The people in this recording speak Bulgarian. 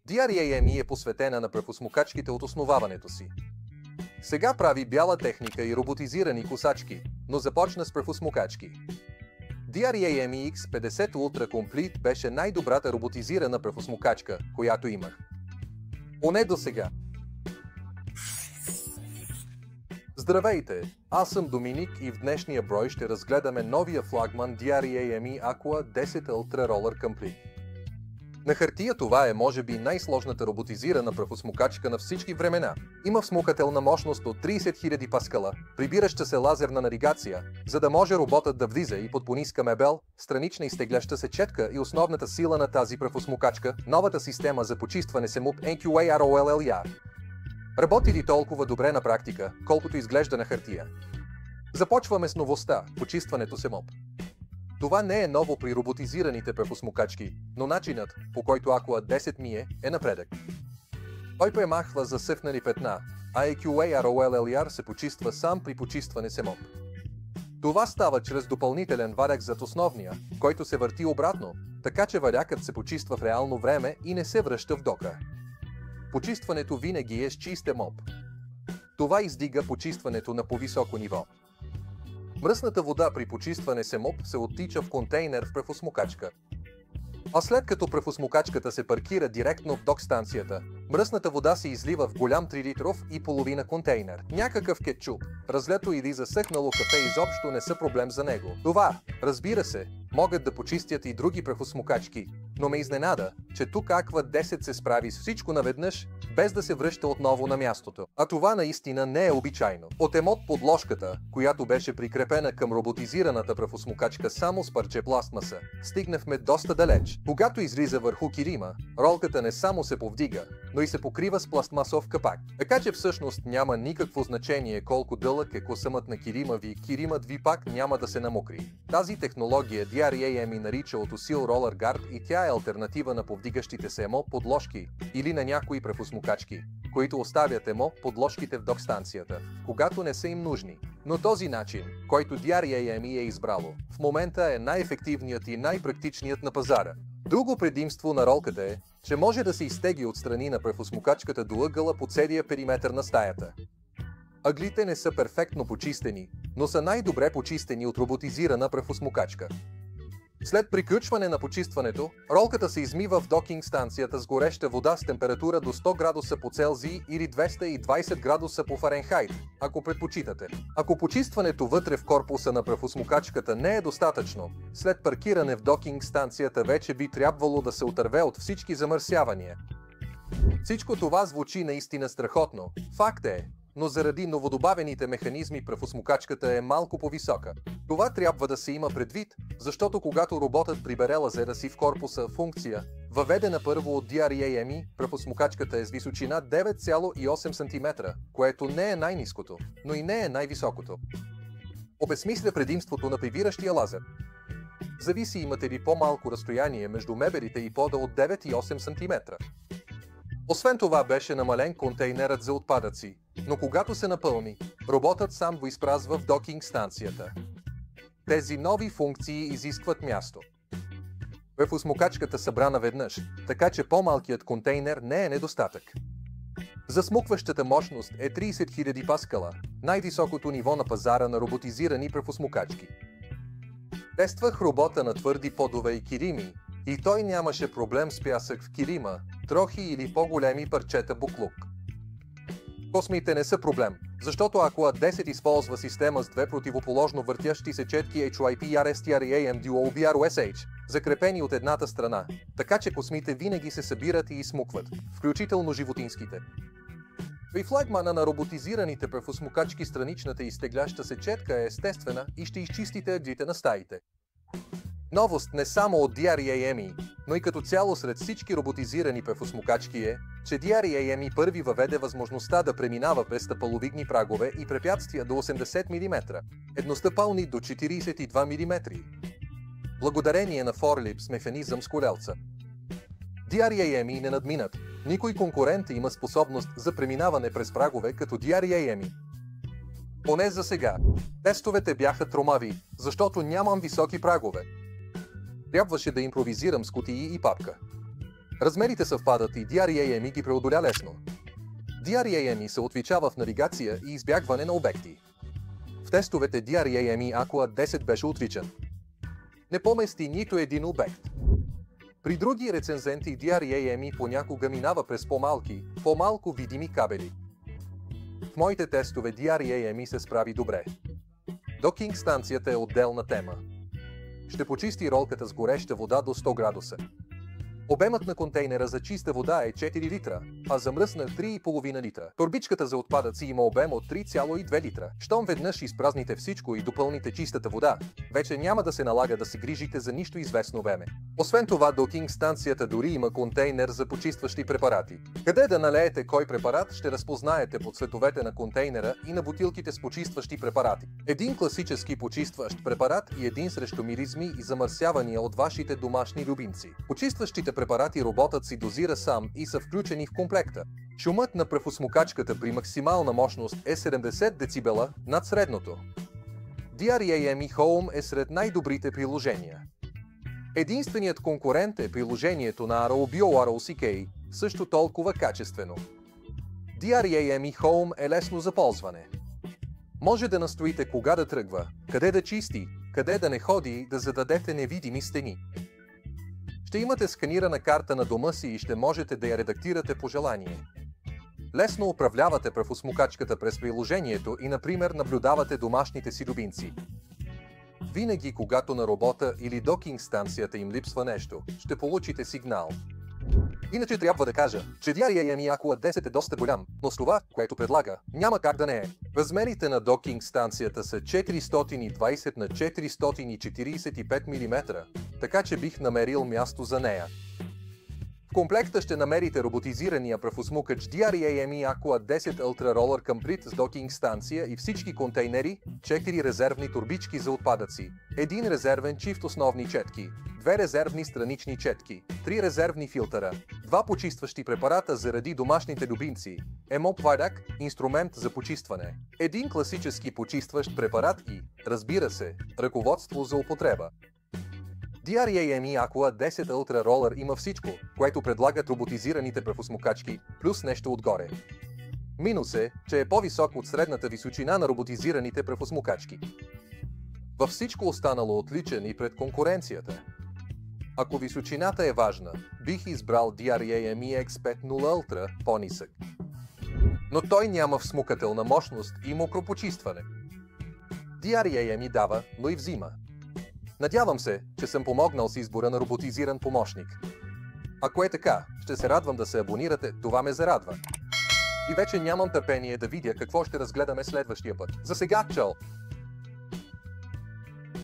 DRAME е посветена на прахосмукачките от основаването си. Сега прави бяла техника и роботизирани косачки, но започна с прахосмукачки. DRAME X50 Ultra Complete беше най-добрата роботизирана прахосмукачка, която имах. Поне до сега. Здравейте! Аз съм Доминик и в днешния брой ще разгледаме новия флагман DRAME Aqua 10 Ultra Roller Complete. На хартия това е може би най-сложната роботизирана прахосмукачка на всички времена. Има всмукателна мощност от 30 000 паскала, прибираща се лазерна навигация, за да може роботът да влиза и под пониска мебел, странична изтегляща се четка и основната сила на тази прахосмукачка, новата система за почистване SEMOP NQA-ROLLR. Работи ли толкова добре на практика, колкото изглежда на хартия? Започваме с новостта – почистването SEMOP. Това не е ново при роботизираните прахосмукачки, но начинът, по който Aqua 10 мие, е напредък. Той премахва засъхнали петна, а EQA-ROLLR се почиства сам при почистване SEMOP. Това става чрез допълнителен валяк зад основния, който се върти обратно, така че валякът се почиства в реално време и не се връща в дока. Почистването винаги е с чист SEMOP. Това издига почистването на по-високо ниво. Мръсната вода при почистване SEMOP се оттича в контейнер в прахосмукачка. А след като прахосмукачката се паркира директно в док-станцията, мръсната вода се излива в голям 3 литров и половина контейнер. Някакъв кетчуп, разлято или засъхнало кафе изобщо не са проблем за него. Това, разбира се, могат да почистят и други прахосмукачки, но ме изненада, че тук Aqua 10 се справи с всичко наведнъж, без да се връща отново на мястото. А това наистина не е обичайно. От емот подложката, която беше прикрепена към роботизираната прахосмукачка само с парче пластмаса, стигнахме доста далеч. Когато излиза върху килима, ролката не само се повдига, но и се покрива с пластмасов капак. Така че всъщност няма никакво значение колко дълъг е косъмът на килимът ви пак няма да се намокри. Тази технология DRAME нарича от усил Roller Guard и тя е алтернатива на повдигащите се емо подложки или на някои прахосмукачки, които оставят емо подложките в док-станцията, когато не са им нужни. Но този начин, който DRAME е избрало, в момента е най-ефективният и най-практичният на пазара. Друго предимство на ролката е, че може да се изтегли отстрани на прахосмукачката до ъгъла по целия периметър на стаята. Ъглите не са перфектно почистени, но са най-добре почистени от роботизирана прахосмукачка. След приключване на почистването, ролката се измива в докинг станцията с гореща вода с температура до 100 градуса по Целзий или 220 градуса по Фаренхайт, ако предпочитате. Ако почистването вътре в корпуса на прахосмукачката не е достатъчно, след паркиране в докинг станцията вече би трябвало да се отърве от всички замърсявания. Всичко това звучи наистина страхотно, факт е, но заради новодобавените механизми прахосмукачката е малко по-висока. Това трябва да се има предвид, защото когато роботът прибере лазера си в корпуса функция, въведена първо от DRAME, прахосмукачката е с височина 9,8 см, което не е най-ниското, но и не е най-високото. Обезсмисля предимството на прибиращия лазер. Зависи имате ли по-малко разстояние между мебелите и пода от 9,8 см. Освен това беше намален контейнерът за отпадъци, но когато се напълни, роботът сам го изпразва в докинг станцията. Тези нови функции изискват място. Прахосмукачката събра наведнъж, така че по-малкият контейнер не е недостатък. Засмукващата мощност е 30 000 паскала, най-високото ниво на пазара на роботизирани прахосмукачки. Тествах робота на твърди подове и килими, и той нямаше проблем с пясък в килима, трохи или по-големи парчета буклук. Космите не са проблем, защото Aqua 10 използва система с две противоположно въртящи се четки HYPRSTRAM Dual BROSH, закрепени от едната страна, така че космите винаги се събират и изсмукват, включително животинските. При флагмана на роботизираните прахосмукачки страничната изтегляща се четка е естествена и ще изчистите ъглите на стаите. Новост не само от DRAME, но и като цяло сред всички роботизирани прахосмукачки е, че DRAME първи въведе възможността да преминава през стъпаловидни прагове и препятствия до 80 мм, едностъпални до 42 мм. Благодарение на Forlips механизъм с колелца. DRAME не надминат. Никой конкурент има способност за преминаване през прагове като DRAME. Поне за сега. Тестовете бяха тромави, защото нямам високи прагове. Трябваше да импровизирам с кутии и папка. Размерите съвпадат и DRAME ги преодоля лесно. DRAME се отличава в навигация и избягване на обекти. В тестовете DRAME Aqua 10 беше отличен. Не помести нито един обект. При други рецензенти DRAME понякога минава през по-малко видими кабели. В моите тестове DRAME се справи добре. Докинг станцията е отделна тема. Ще почисти ролката с гореща вода до 100 градуса. Обемът на контейнера за чиста вода е 4 литра, а за мръсна 3,5 литра. Торбичката за отпадъци има обем от 3,2 литра. Щом веднъж изпразните всичко и допълните чистата вода, вече няма да се налага да се грижите за нищо известно време. Освен това, докинг станцията дори има контейнер за почистващи препарати. Къде да налеете кой препарат, ще разпознаете по цветовете на контейнера и на бутилките с почистващи препарати. Един класически почистващ препарат и един срещу миризми и замърсявания от вашите домашни любимци. Почистващите препарати роботът си дозира сам и са включени в комплекта. Шумът на прахосмукачката при максимална мощност е 70 децибела над средното. DRAME Home е сред най-добрите приложения. Единственият конкурент е приложението на ROBio ROCK, също толкова качествено. DRAME Home е лесно за ползване. Може да настоите кога да тръгва, къде да чисти, къде да не ходи и да зададете невидими стени. Ще имате сканирана карта на дома си и ще можете да я редактирате по желание. Лесно управлявате прахосмукачката през приложението и, например, наблюдавате домашните си любимци. Винаги, когато на робота или докинг станцията им липсва нещо, ще получите сигнал. Иначе трябва да кажа, че DRAME Aqua 10 е доста голям, но с това, което предлага, няма как да не е. Размерите на докинг станцията са 420 на 445 мм, така че бих намерил място за нея. В комплекта ще намерите роботизирания прахосмукач DRAME Aqua 10 Ultra Roller Complete с докинг станция и всички контейнери, 4 резервни турбички за отпадъци, 1 резервен чифт основни четки, 2 резервни странични четки, 3 резервни филтъра, 2 почистващи препарата заради домашните любимци, емоп-вадак, инструмент за почистване, 1 класически почистващ препарат и, разбира се, ръководство за употреба. DRAME Aqua 10 Ultra Roller има всичко, което предлагат роботизираните прахосмукачки, плюс нещо отгоре. Минус е, че е по-висок от средната височина на роботизираните прахосмукачки. Във всичко останало отличен и пред конкуренцията. Ако височината е важна, бих избрал DRAME X50 Ultra по-нисък. Но той няма всмукателна мощност и мокропочистване. DRAME дава, но и взима. Надявам се, че съм помогнал с избора на роботизиран помощник. Ако е така, ще се радвам да се абонирате, това ме зарадва. И вече нямам търпение да видя какво ще разгледаме следващия път. За сега, чао!